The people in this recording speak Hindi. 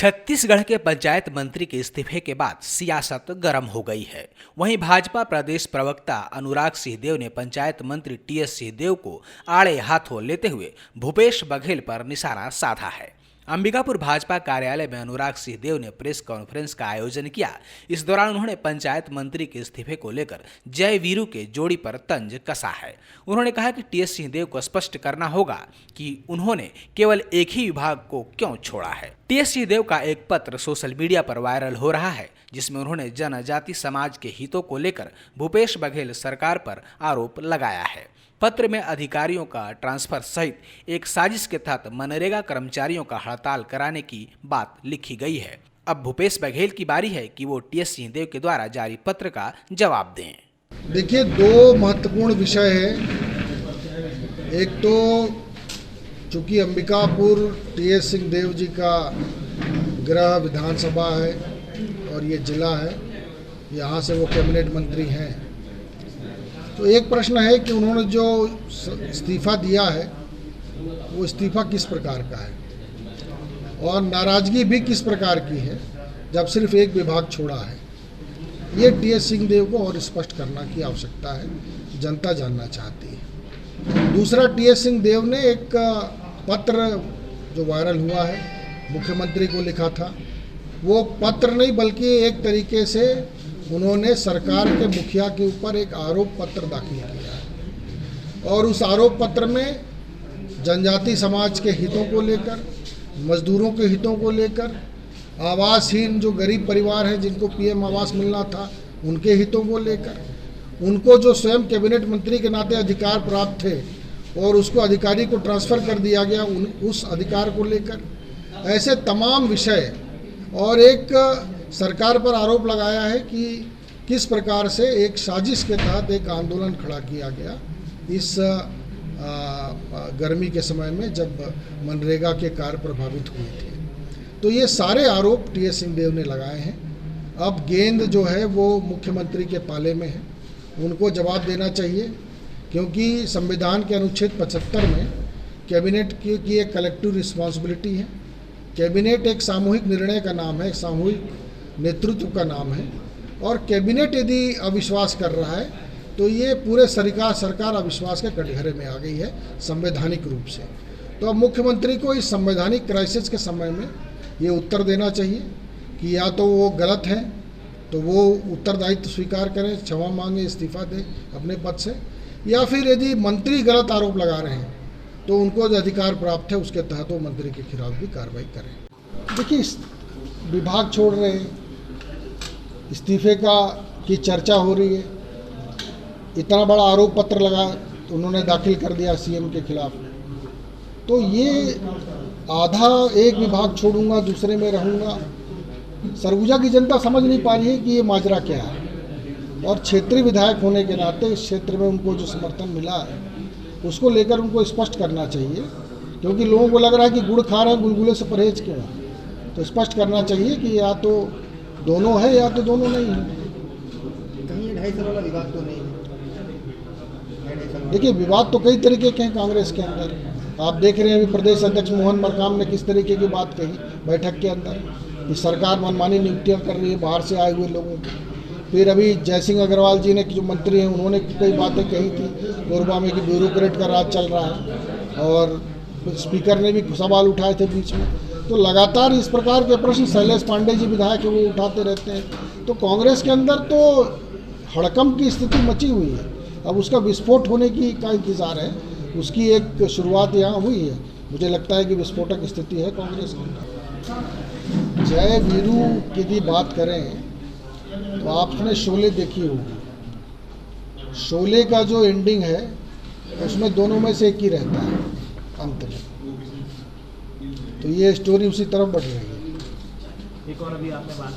छत्तीसगढ़ के पंचायत मंत्री के इस्तीफे के बाद सियासत गर्म हो गई है। वहीं भाजपा प्रदेश प्रवक्ता अनुराग सिंहदेव ने पंचायत मंत्री टीएस सिंहदेव को आड़े हाथों लेते हुए भूपेश बघेल पर निशाना साधा है। अंबिकापुर भाजपा कार्यालय में अनुराग सिंहदेव ने प्रेस कॉन्फ्रेंस का आयोजन किया। इस दौरान उन्होंने पंचायत मंत्री के इस्तीफे को लेकर जय वीरू के जोड़ी पर तंज कसा है। उन्होंने कहा कि टीएस सिंहदेव को स्पष्ट करना होगा कि उन्होंने केवल एक ही विभाग को क्यों छोड़ा है। टीएस सिंहदेव का एक पत्र सोशल मीडिया पर वायरल हो रहा है, जिसमें उन्होंने जनजाति समाज के हितों को लेकर भूपेश बघेल सरकार पर आरोप लगाया है। पत्र में अधिकारियों का ट्रांसफर सहित एक साजिश के तहत मनरेगा कर्मचारियों का हड़ताल कराने की बात लिखी गई है। अब भूपेश बघेल की बारी है कि वो टीएस सिंहदेव के द्वारा जारी पत्र का जवाब दें। देखिए, दो महत्वपूर्ण विषय है। एक तो चूंकि अंबिकापुर टीएस सिंहदेव जी का गृह विधानसभा है और ये जिला है, यहाँ से वो कैबिनेट मंत्री हैं, तो एक प्रश्न है कि उन्होंने जो इस्तीफा दिया है वो इस्तीफा किस प्रकार का है और नाराज़गी भी किस प्रकार की है जब सिर्फ एक विभाग छोड़ा है। ये टीएस सिंहदेव को और स्पष्ट करना की आवश्यकता है, जनता जानना चाहती है। दूसरा, टीएस सिंहदेव ने एक पत्र जो वायरल हुआ है मुख्यमंत्री को लिखा था, वो पत्र नहीं बल्कि एक तरीके से उन्होंने सरकार के मुखिया के ऊपर एक आरोप पत्र दाखिल किया है और उस आरोप पत्र में जनजाति समाज के हितों को लेकर, मजदूरों के हितों को लेकर, आवासहीन जो गरीब परिवार हैं जिनको पीएम आवास मिलना था उनके हितों को लेकर, उनको जो स्वयं कैबिनेट मंत्री के नाते अधिकार प्राप्त थे और उसको अधिकारी को ट्रांसफ़र कर दिया गया उस अधिकार को लेकर, ऐसे तमाम विषय, और एक सरकार पर आरोप लगाया है कि किस प्रकार से एक साजिश के तहत एक आंदोलन खड़ा किया गया इस गर्मी के समय में जब मनरेगा के कार्य प्रभावित हुए थे। तो ये सारे आरोप टीएस सिंहदेव ने लगाए हैं। अब गेंद जो है वो मुख्यमंत्री के पाले में है, उनको जवाब देना चाहिए, क्योंकि संविधान के अनुच्छेद 75 में कैबिनेट की एक कलेक्टिव रिस्पॉन्सिबिलिटी है। कैबिनेट एक सामूहिक निर्णय का नाम है, सामूहिक नेतृत्व का नाम है, और कैबिनेट यदि अविश्वास कर रहा है तो ये पूरे सरकार अविश्वास के कटघरे में आ गई है संवैधानिक रूप से। तो अब मुख्यमंत्री को इस संवैधानिक क्राइसिस के समय में ये उत्तर देना चाहिए कि या तो वो गलत हैं तो वो उत्तरदायित्व स्वीकार करें, क्षमा मांगे, इस्तीफा दें अपने पद से, या फिर यदि मंत्री गलत आरोप लगा रहे हैं तो उनको जो अधिकार प्राप्त है उसके तहत वो मंत्री के खिलाफ भी कार्रवाई करें। देखिए, विभाग छोड़ रहे हैं, इस्तीफे की चर्चा हो रही है, इतना बड़ा आरोप पत्र लगा तो उन्होंने दाखिल कर दिया सीएम के खिलाफ, तो ये आधा एक विभाग छोड़ूंगा दूसरे में रहूंगा, सरगुजा की जनता समझ नहीं पा रही है कि ये माजरा क्या है। और क्षेत्रीय विधायक होने के नाते इस क्षेत्र में उनको जो समर्थन मिला है उसको लेकर उनको स्पष्ट करना चाहिए, क्योंकि लोगों को लग रहा है कि गुड़ खा रहे हैं, गुलगुले से परहेज क्यों है। तो स्पष्ट करना चाहिए कि या तो दोनों है या तो दोनों नहीं है। कहीं 2.5 साल वाला विवाद तो नहीं है। देखिए, विवाद तो कई तरीके के हैं कांग्रेस के अंदर। आप देख रहे हैं अभी प्रदेश अध्यक्ष मोहन मरकाम ने किस तरीके की बात कही बैठक के अंदर कि सरकार मनमानी नियुक्तियाँ कर रही है बाहर से आए हुए लोगों की। फिर अभी जयसिंह अग्रवाल जी ने जो मंत्री हैं उन्होंने कई बातें कही थी कोरबा में कि ब्यूरोक्रेट का राज चल रहा है, और स्पीकर ने भी सवाल उठाए थे बीच में। तो लगातार इस प्रकार के प्रश्न शैलेश पांडे जी विधायक है वो उठाते रहते हैं। तो कांग्रेस के अंदर तो हड़कंप की स्थिति मची हुई है। अब उसका विस्फोट होने का इंतज़ार है, उसकी एक शुरुआत यहाँ हुई है। मुझे लगता है कि विस्फोटक स्थिति है कांग्रेस के अंदर। जय वीरू की यदि बात करें तो आपने शोले देखी होगी। शोले का जो एंडिंग है उसमें दोनों में से एक ही रहता है अंत में, तो ये स्टोरी उसी तरफ बढ़ रही है। एक और अभी आपने बात